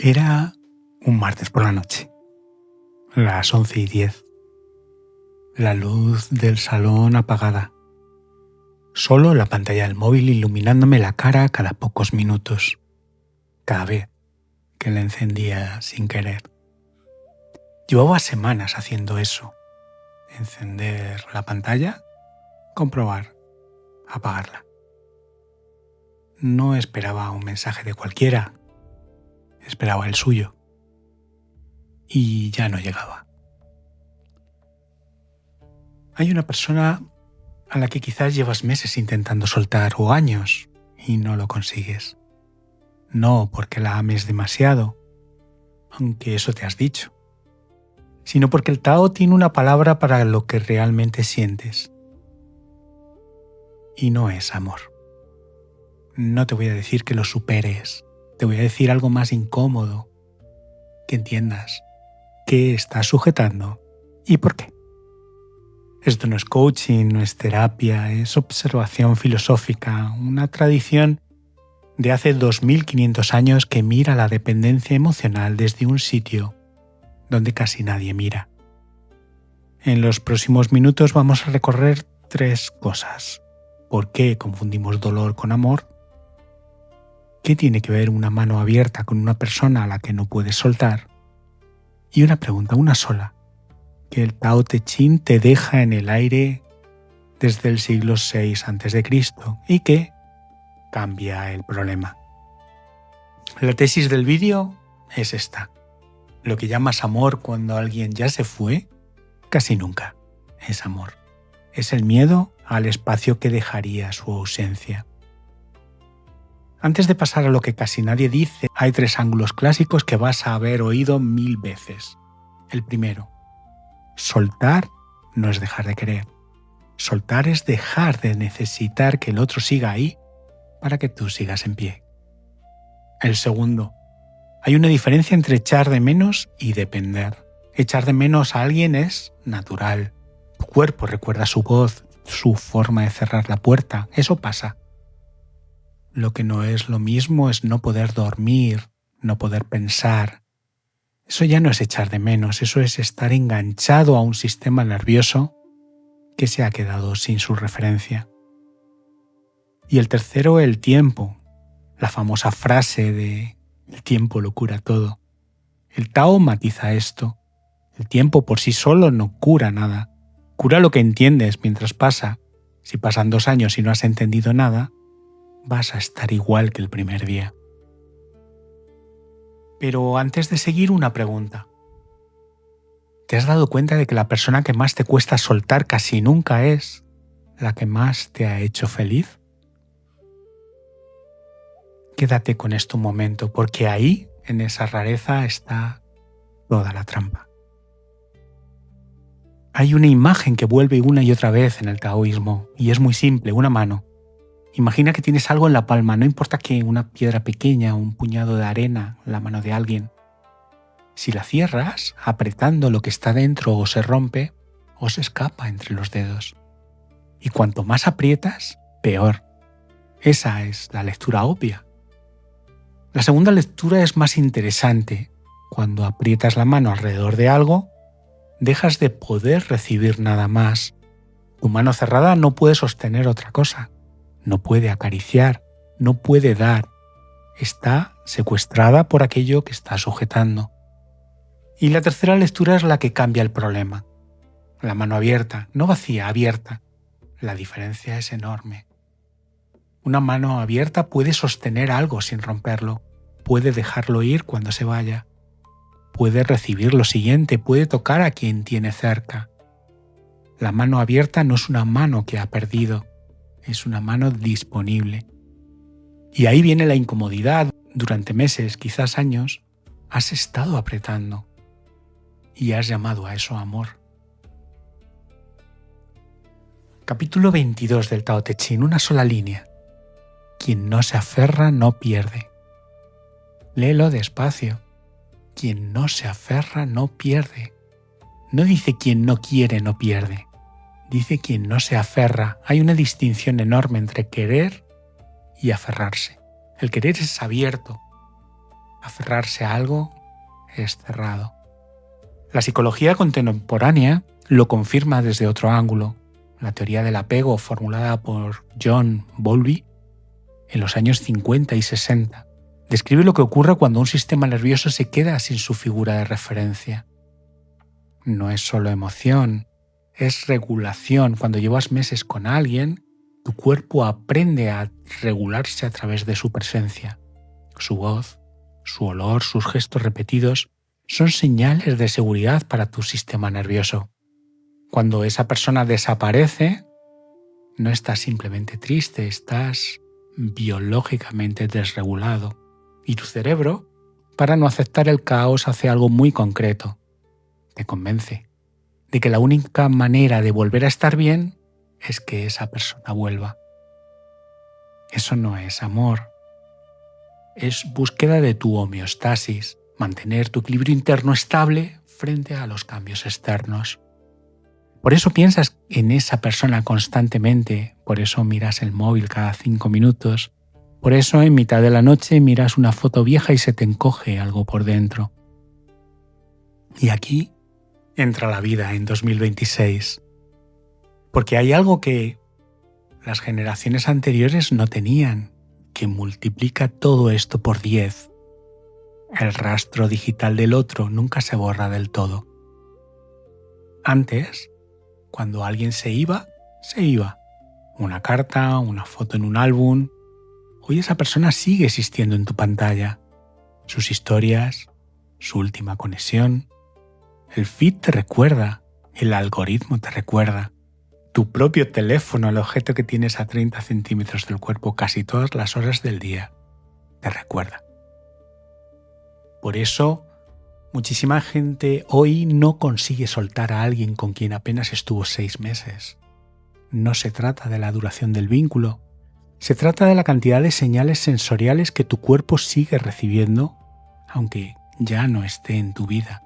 Era un martes por la noche, las 11:10. La luz del salón apagada. Solo la pantalla del móvil iluminándome la cara cada pocos minutos, cada vez que la encendía sin querer. Llevaba semanas haciendo eso. Encender la pantalla, comprobar, apagarla. No esperaba un mensaje de cualquiera, esperaba el suyo. Y ya no llegaba. Hay una persona a la que quizás llevas meses intentando soltar o años y no lo consigues. No porque la ames demasiado, aunque eso te has dicho, sino porque el Tao tiene una palabra para lo que realmente sientes. Y no es amor. No te voy a decir que lo superes, te voy a decir algo más incómodo, que entiendas qué estás sujetando y por qué. Esto no es coaching, no es terapia, es observación filosófica, una tradición de hace 2500 años que mira la dependencia emocional desde un sitio donde casi nadie mira. En los próximos minutos vamos a recorrer 3 cosas. ¿Por qué confundimos dolor con amor? ¿Qué tiene que ver una mano abierta con una persona a la que no puedes soltar? Y una pregunta, una sola, que el Tao Te Ching te deja en el aire desde el siglo VI a.C. y que cambia el problema. La tesis del vídeo es esta. Lo que llamas amor cuando alguien ya se fue, casi nunca es amor. Es el miedo al espacio que dejaría su ausencia. Antes de pasar a lo que casi nadie dice, hay 3 ángulos clásicos que vas a haber oído 1000 veces. El primero, soltar no es dejar de querer. Soltar es dejar de necesitar que el otro siga ahí para que tú sigas en pie. El segundo, hay una diferencia entre echar de menos y depender. Echar de menos a alguien es natural. Tu cuerpo recuerda su voz, su forma de cerrar la puerta. Eso pasa. Lo que no es lo mismo es no poder dormir, no poder pensar. Eso ya no es echar de menos, eso es estar enganchado a un sistema nervioso que se ha quedado sin su referencia. Y el tercero, el tiempo. La famosa frase de el tiempo lo cura todo. El Tao matiza esto. El tiempo por sí solo no cura nada. Cura lo que entiendes mientras pasa. Si pasan 2 años y no has entendido nada, vas a estar igual que el primer día. Pero antes de seguir, una pregunta. ¿Te has dado cuenta de que la persona que más te cuesta soltar casi nunca es la que más te ha hecho feliz? Quédate con esto un momento, porque ahí, en esa rareza, está toda la trampa. Hay una imagen que vuelve una y otra vez en el taoísmo, y es muy simple, una mano. Imagina que tienes algo en la palma, no importa que una piedra pequeña o un puñado de arena en la mano de alguien. Si la cierras, apretando lo que está dentro o se rompe, o se escapa entre los dedos. Y cuanto más aprietas, peor. Esa es la lectura obvia. La segunda lectura es más interesante. Cuando aprietas la mano alrededor de algo, dejas de poder recibir nada más. Tu mano cerrada no puede sostener otra cosa. No puede acariciar, no puede dar. Está secuestrada por aquello que está sujetando. Y la tercera lectura es la que cambia el problema. La mano abierta, no vacía, abierta. La diferencia es enorme. Una mano abierta puede sostener algo sin romperlo, puede dejarlo ir cuando se vaya, puede recibir lo siguiente, puede tocar a quien tiene cerca. La mano abierta no es una mano que ha perdido, es una mano disponible. Y ahí viene la incomodidad. Durante meses, quizás años, has estado apretando y has llamado a eso amor. Capítulo 22 del Tao Te Ching, una sola línea. Quien no se aferra no pierde. Léelo despacio. Quien no se aferra no pierde. No dice quien no quiere no pierde. Dice quien no se aferra. Hay una distinción enorme entre querer y aferrarse. El querer es abierto. Aferrarse a algo es cerrado. La psicología contemporánea lo confirma desde otro ángulo. La teoría del apego formulada por John Bowlby en los años 50 y 60 describe lo que ocurre cuando un sistema nervioso se queda sin su figura de referencia. No es solo emoción, es regulación. Cuando llevas meses con alguien, tu cuerpo aprende a regularse a través de su presencia. Su voz, su olor, sus gestos repetidos son señales de seguridad para tu sistema nervioso. Cuando esa persona desaparece, no estás simplemente triste, estás biológicamente desregulado. Y tu cerebro, para no aceptar el caos, hace algo muy concreto. Te convence de que la única manera de volver a estar bien es que esa persona vuelva. Eso no es amor. Es búsqueda de tu homeostasis, mantener tu equilibrio interno estable frente a los cambios externos. Por eso piensas en esa persona constantemente, por eso miras el móvil cada 5 minutos, por eso en mitad de la noche miras una foto vieja y se te encoge algo por dentro. Y aquí entra la vida en 2026, porque hay algo que las generaciones anteriores no tenían, que multiplica todo esto por 10. El rastro digital del otro nunca se borra del todo. Antes, cuando alguien se iba, se iba. Una carta, una foto en un álbum. Hoy esa persona sigue existiendo en tu pantalla. Sus historias, su última conexión. El feed te recuerda, el algoritmo te recuerda. Tu propio teléfono, el objeto que tienes a 30 centímetros del cuerpo casi todas las horas del día, te recuerda. Por eso, muchísima gente hoy no consigue soltar a alguien con quien apenas estuvo 6 meses. No se trata de la duración del vínculo, se trata de la cantidad de señales sensoriales que tu cuerpo sigue recibiendo, aunque ya no esté en tu vida.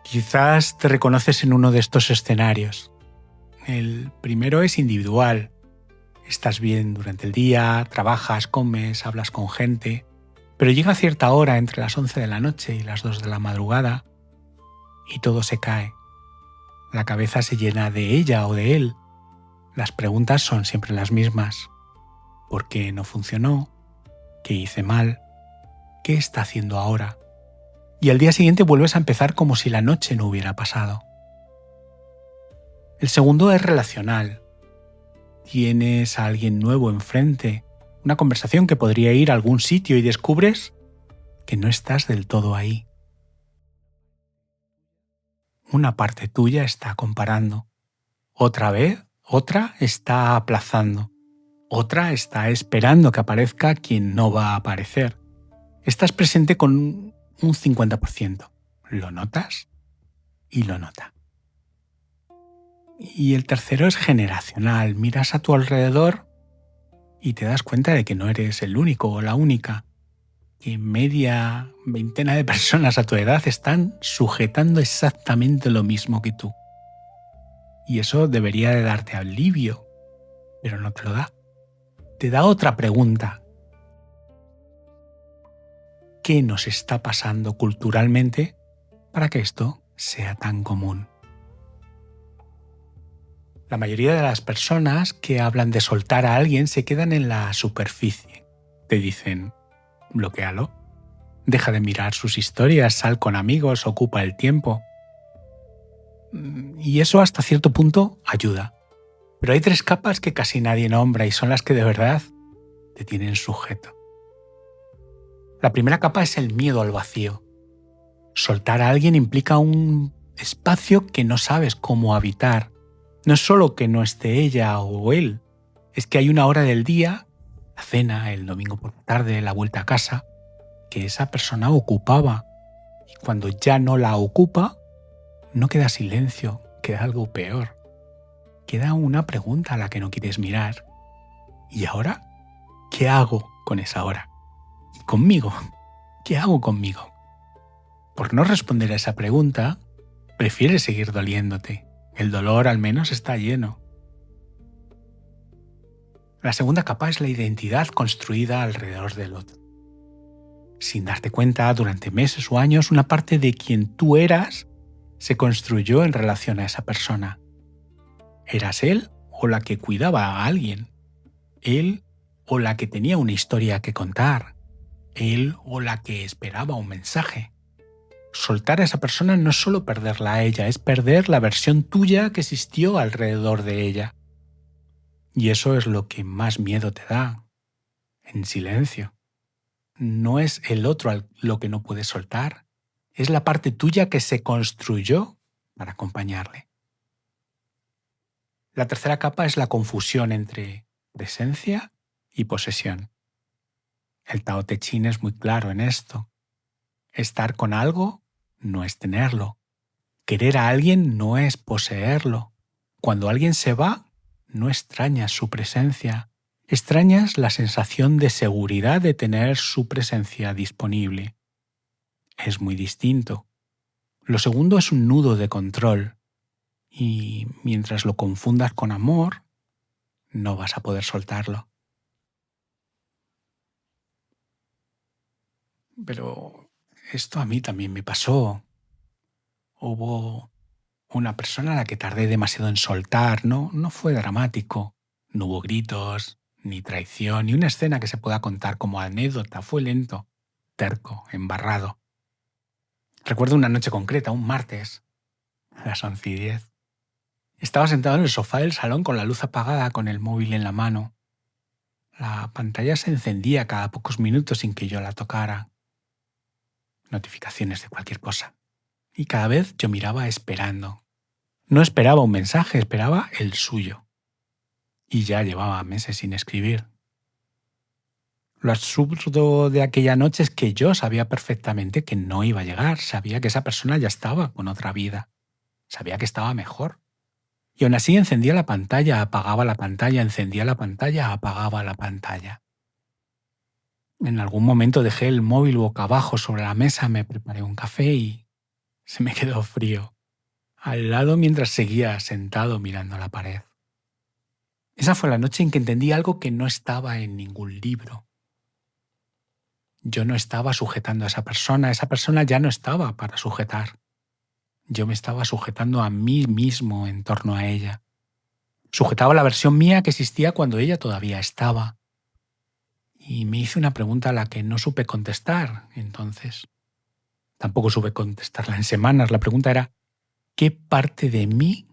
Quizás te reconoces en uno de estos escenarios. El primero es individual. Estás bien durante el día, trabajas, comes, hablas con gente, pero llega cierta hora entre las 11 de la noche y las 2 de la madrugada y todo se cae. La cabeza se llena de ella o de él. Las preguntas son siempre las mismas. ¿Por qué no funcionó? ¿Qué hice mal? ¿Qué está haciendo ahora? Y al día siguiente vuelves a empezar como si la noche no hubiera pasado. El segundo es relacional. Tienes a alguien nuevo enfrente, una conversación que podría ir a algún sitio y descubres que no estás del todo ahí. Una parte tuya está comparando. Otra está aplazando. Otra está esperando que aparezca quien no va a aparecer. Estás presente con un 50%. ¿Lo notas? Y lo nota. Y el tercero es generacional. Miras a tu alrededor y te das cuenta de que no eres el único o la única. Que media veintena de personas a tu edad están sujetando exactamente lo mismo que tú. Y eso debería de darte alivio, pero no te lo da. Te da otra pregunta. ¿Qué nos está pasando culturalmente para que esto sea tan común? La mayoría de las personas que hablan de soltar a alguien se quedan en la superficie. Te dicen, bloquéalo, deja de mirar sus historias, sal con amigos, ocupa el tiempo. Y eso hasta cierto punto ayuda. Pero hay 3 capas que casi nadie nombra y son las que de verdad te tienen sujeto. La primera capa es el miedo al vacío. Soltar a alguien implica un espacio que no sabes cómo habitar. No es solo que no esté ella o él, es que hay una hora del día, la cena, el domingo por la tarde, la vuelta a casa, que esa persona ocupaba. Y cuando ya no la ocupa, no queda silencio, queda algo peor. Queda una pregunta a la que no quieres mirar. ¿Y ahora? ¿Qué hago con esa hora? ¿Y conmigo? ¿Qué hago conmigo? Por no responder a esa pregunta, prefieres seguir doliéndote. El dolor al menos está lleno. La segunda capa es la identidad construida alrededor del otro. Sin darte cuenta, durante meses o años, una parte de quien tú eras se construyó en relación a esa persona. ¿Eras él o la que cuidaba a alguien? ¿Él o la que tenía una historia que contar? ¿Él o la que esperaba un mensaje? Soltar a esa persona no es solo perderla a ella, es perder la versión tuya que existió alrededor de ella. Y eso es lo que más miedo te da, en silencio. No es el otro lo que no puedes soltar, es la parte tuya que se construyó para acompañarle. La tercera capa es la confusión entre presencia y posesión. El Tao Te Ching es muy claro en esto. Estar con algo no es tenerlo. Querer a alguien no es poseerlo. Cuando alguien se va, no extrañas su presencia. Extrañas la sensación de seguridad de tener su presencia disponible. Es muy distinto. Lo segundo es un nudo de control. Y mientras lo confundas con amor, no vas a poder soltarlo. Pero esto a mí también me pasó. Hubo una persona a la que tardé demasiado en soltar, no fue dramático. No hubo gritos, ni traición, ni una escena que se pueda contar como anécdota. Fue lento, terco, embarrado. Recuerdo una noche concreta, un martes, a las 11:10. Estaba sentado en el sofá del salón con la luz apagada, con el móvil en la mano. La pantalla se encendía cada pocos minutos sin que yo la tocara. Notificaciones de cualquier cosa. Y cada vez yo miraba esperando. No esperaba un mensaje, esperaba el suyo. Y ya llevaba meses sin escribir. Lo absurdo de aquella noche es que yo sabía perfectamente que no iba a llegar, sabía que esa persona ya estaba con otra vida, sabía que estaba mejor. Y aún así encendía la pantalla, apagaba la pantalla, encendía la pantalla, apagaba la pantalla. En algún momento dejé el móvil boca abajo sobre la mesa, me preparé un café y se me quedó frío al lado mientras seguía sentado mirando la pared. Esa fue la noche en que entendí algo que no estaba en ningún libro. Yo no estaba sujetando a esa persona ya no estaba para sujetar. Yo me estaba sujetando a mí mismo en torno a ella. Sujetaba la versión mía que existía cuando ella todavía estaba. Y me hice una pregunta a la que no supe contestar entonces. Tampoco supe contestarla en semanas. La pregunta era, ¿qué parte de mí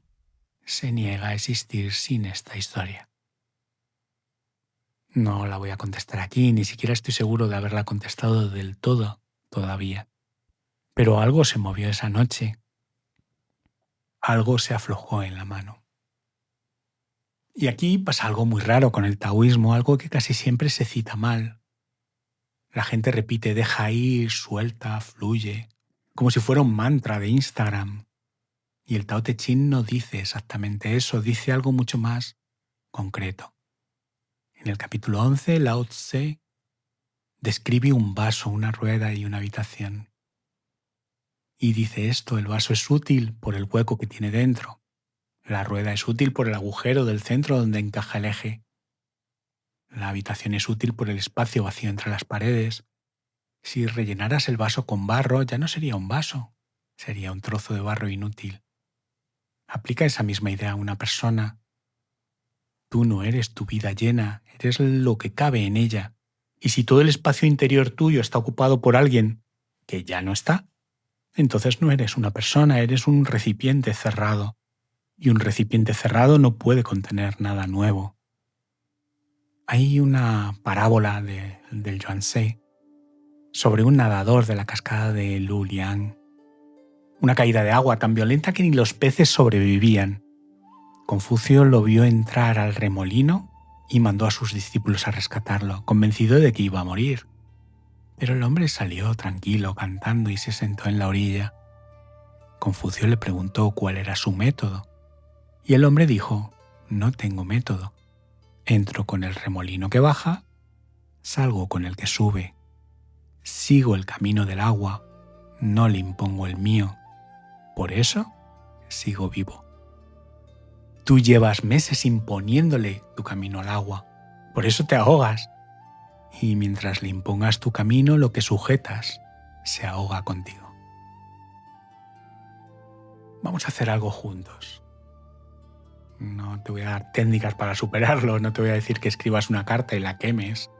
se niega a existir sin esta historia? No la voy a contestar aquí, ni siquiera estoy seguro de haberla contestado del todo todavía. Pero algo se movió esa noche. Algo se aflojó en la mano. Y aquí pasa algo muy raro con el taoísmo, algo que casi siempre se cita mal. La gente repite, deja ir, suelta, fluye, como si fuera un mantra de Instagram. Y el Tao Te Ching no dice exactamente eso, dice algo mucho más concreto. En el capítulo 11, Lao Tse describe un vaso, una rueda y una habitación. Y dice esto, el vaso es útil por el hueco que tiene dentro. La rueda es útil por el agujero del centro donde encaja el eje. La habitación es útil por el espacio vacío entre las paredes. Si rellenaras el vaso con barro, ya no sería un vaso, sería un trozo de barro inútil. Aplica esa misma idea a una persona. Tú no eres tu vida llena, eres lo que cabe en ella. Y si todo el espacio interior tuyo está ocupado por alguien que ya no está, entonces no eres una persona, eres un recipiente cerrado. Y un recipiente cerrado no puede contener nada nuevo. Hay una parábola del Zhuangzi sobre un nadador de la cascada de Luliang. Una caída de agua tan violenta que ni los peces sobrevivían. Confucio lo vio entrar al remolino y mandó a sus discípulos a rescatarlo, convencido de que iba a morir. Pero el hombre salió tranquilo, cantando, y se sentó en la orilla. Confucio le preguntó cuál era su método. Y el hombre dijo, no tengo método. Entro con el remolino que baja, salgo con el que sube. Sigo el camino del agua, no le impongo el mío. Por eso sigo vivo. Tú llevas meses imponiéndole tu camino al agua. Por eso te ahogas. y mientras le impongas tu camino, lo que sujetas se ahoga contigo. Vamos a hacer algo juntos. No te voy a dar técnicas para superarlo, no te voy a decir que escribas una carta y la quemes,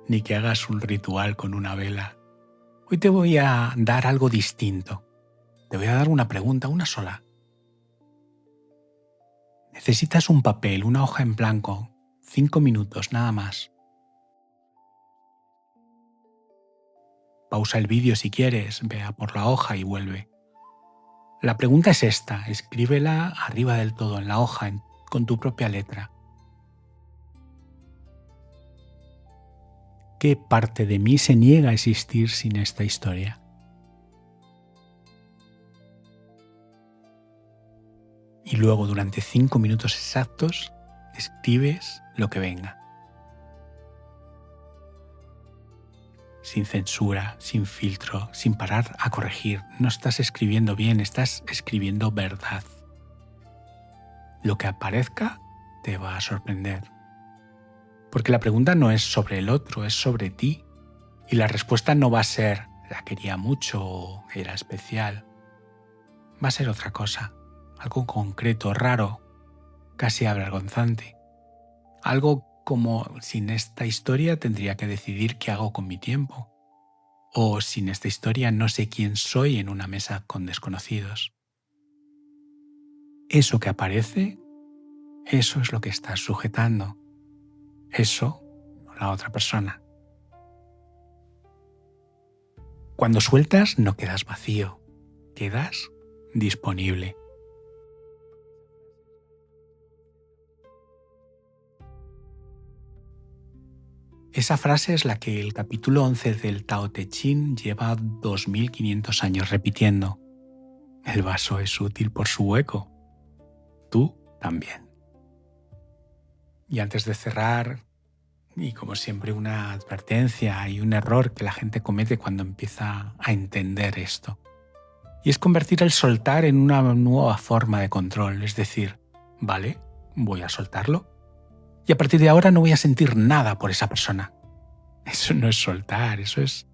ni que hagas un ritual con una vela. Hoy te voy a dar algo distinto. Te voy a dar una pregunta, una sola. Necesitas un papel, una hoja en blanco, 5 minutos, nada más. Pausa el vídeo si quieres, ve a por la hoja y vuelve. La pregunta es esta, escríbela arriba del todo, en la hoja, con tu propia letra. ¿Qué parte de mí se niega a existir sin esta historia? Y luego, durante 5 minutos exactos, escribes lo que venga. Sin censura, sin filtro, sin parar a corregir. No estás escribiendo bien, estás escribiendo verdad. Lo que aparezca te va a sorprender. Porque la pregunta no es sobre el otro, es sobre ti. Y la respuesta no va a ser la quería mucho o era especial. Va a ser otra cosa, algo concreto, raro, casi avergonzante. Algo como sin esta historia tendría que decidir qué hago con mi tiempo. O sin esta historia no sé quién soy en una mesa con desconocidos. Eso que aparece, eso es lo que estás sujetando. Eso, no la otra persona. Cuando sueltas no quedas vacío, quedas disponible. Esa frase es la que el capítulo 11 del Tao Te Ching lleva 2500 años repitiendo. El vaso es útil por su hueco. Tú también. Y antes de cerrar, y como siempre una advertencia y un error que la gente comete cuando empieza a entender esto. Y es convertir el soltar en una nueva forma de control. Es decir, vale, voy a soltarlo. Y a partir de ahora no voy a sentir nada por esa persona. Eso no es soltar, eso es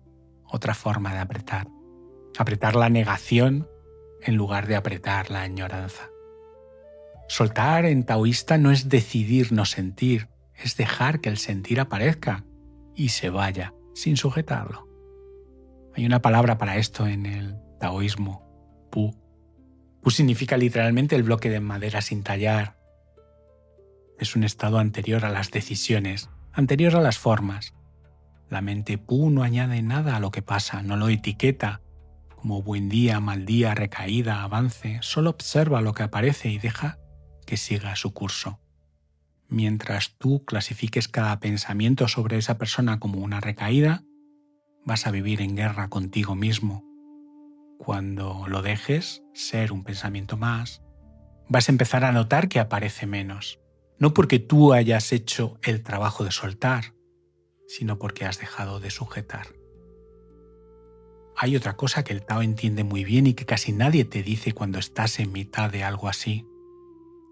otra forma de apretar. Apretar la negación en lugar de apretar la añoranza. Soltar en taoísta no es decidir no sentir, es dejar que el sentir aparezca y se vaya sin sujetarlo. Hay una palabra para esto en el taoísmo, pu. Pu significa literalmente el bloque de madera sin tallar. Es un estado anterior a las decisiones, anterior a las formas. La mente pu no añade nada a lo que pasa, no lo etiqueta como buen día, mal día, recaída, avance, solo observa lo que aparece y deja que siga su curso. Mientras tú clasifiques cada pensamiento sobre esa persona como una recaída, vas a vivir en guerra contigo mismo. Cuando lo dejes ser un pensamiento más, vas a empezar a notar que aparece menos. No porque tú hayas hecho el trabajo de soltar, sino porque has dejado de sujetar. Hay otra cosa que el Tao entiende muy bien y que casi nadie te dice cuando estás en mitad de algo así.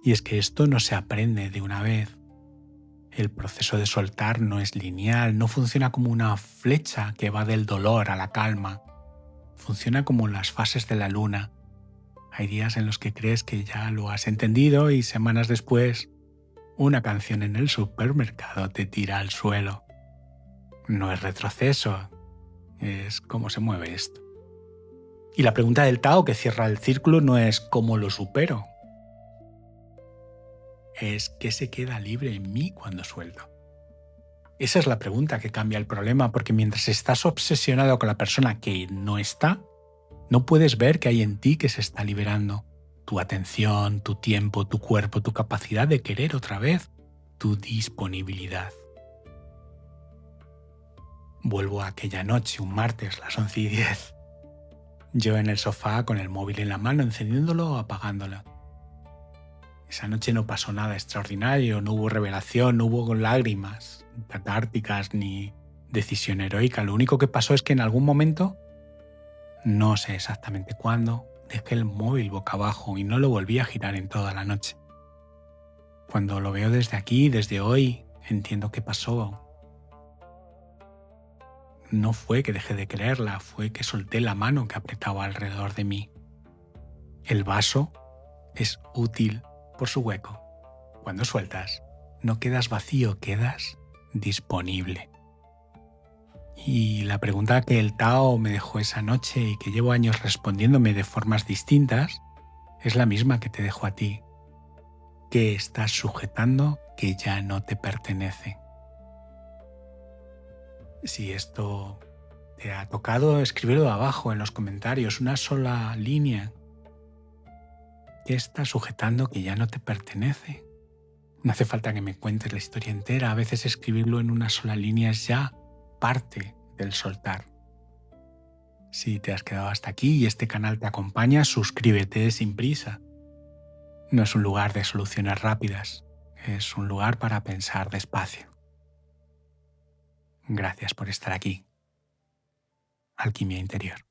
Y es que esto no se aprende de una vez. El proceso de soltar no es lineal, no funciona como una flecha que va del dolor a la calma. Funciona como las fases de la luna. Hay días en los que crees que ya lo has entendido y semanas después, una canción en el supermercado te tira al suelo. No es retroceso, es cómo se mueve esto. Y la pregunta del Tao que cierra el círculo no es ¿cómo lo supero? Es ¿qué se queda libre en mí cuando suelto? Esa es la pregunta que cambia el problema, porque mientras estás obsesionado con la persona que no está, no puedes ver qué hay en ti que se está liberando. Tu atención, tu tiempo, tu cuerpo, tu capacidad de querer otra vez, tu disponibilidad. Vuelvo a aquella noche, un martes, las 11:10. Yo en el sofá con el móvil en la mano, encendiéndolo o apagándolo. Esa noche no pasó nada extraordinario, no hubo revelación, no hubo lágrimas catárticas ni decisión heroica. Lo único que pasó es que en algún momento, no sé exactamente cuándo, dejé el móvil boca abajo y no lo volví a girar en toda la noche. Cuando lo veo desde aquí, desde hoy, entiendo qué pasó. no fue que dejé de quererla, fue que solté la mano que apretaba alrededor de mí. El vaso es útil por su hueco. Cuando sueltas, no quedas vacío, quedas disponible. Y la pregunta que el Tao me dejó esa noche y que llevo años respondiéndome de formas distintas es la misma que te dejo a ti. ¿Qué estás sujetando que ya no te pertenece? Si esto te ha tocado, escríbelo abajo en los comentarios, una sola línea. ¿Qué estás sujetando que ya no te pertenece? No hace falta que me cuentes la historia entera, a veces escribirlo en una sola línea es ya parte del soltar. Si te has quedado hasta aquí y este canal te acompaña, suscríbete sin prisa. No es un lugar de soluciones rápidas, es un lugar para pensar despacio. Gracias por estar aquí. Alquimia Interior.